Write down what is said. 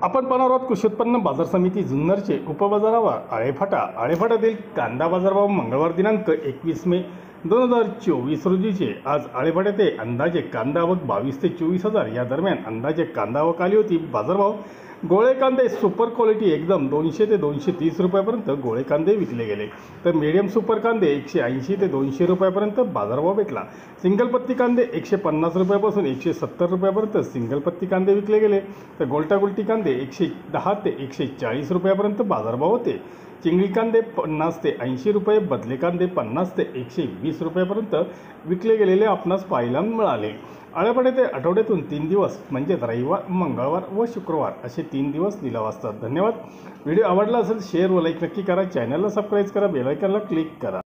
आपण पाहणार आहोत कृषी उत्पन्न बाजार समिती जुन्नरचे उपबाजारावर आळेफाटातील कांदा बाजारभाव मंगळवार दिनांक 21 मे 2024 रोजीचे। आज आळेफाट्यात अंदाजे कांदा आवक 22 ते 24 हजार या दरम्यान अंदाजे कांदा आवक आली होती। बाजारभाव गोळे कांदे सुपर क्वालिटी एकदम 200 ते 230 रुपयापर्यंत गोळे कांदे विकले गेले, तर मीडियम सुपर कांदे 180 ते 200 रुपयापर्यंत बाजारभाव भेटला। सिंगल पत्ती कांदे 150 रुपयापासून 170 रुपयापर्यंत सिंगल पत्ती कांदे विकले गेले, तर गोल्टा गुल्टी कांदे 110 ते 140 रुपयापर्यंत बाजारभाव होते। चिंगळी कांदे 50 ते 80 रुपये, बदले कांदे 50 ते 120 रुपयापर्यंत विकले गेलेले आपणास पाहायला मिळाले। आळेफाट्यात आठवड्यातून 3 दिवस म्हणजे रविवार, मंगळवार व शुक्रवार असे 3 दिवस लिलाव असतात। धन्यवाद। व्हिडिओ आवडला असेल शेअर व लाईक नक्की करा, चॅनलला सबस्क्राईब करा, बेल आयकॉनला क्लिक करा।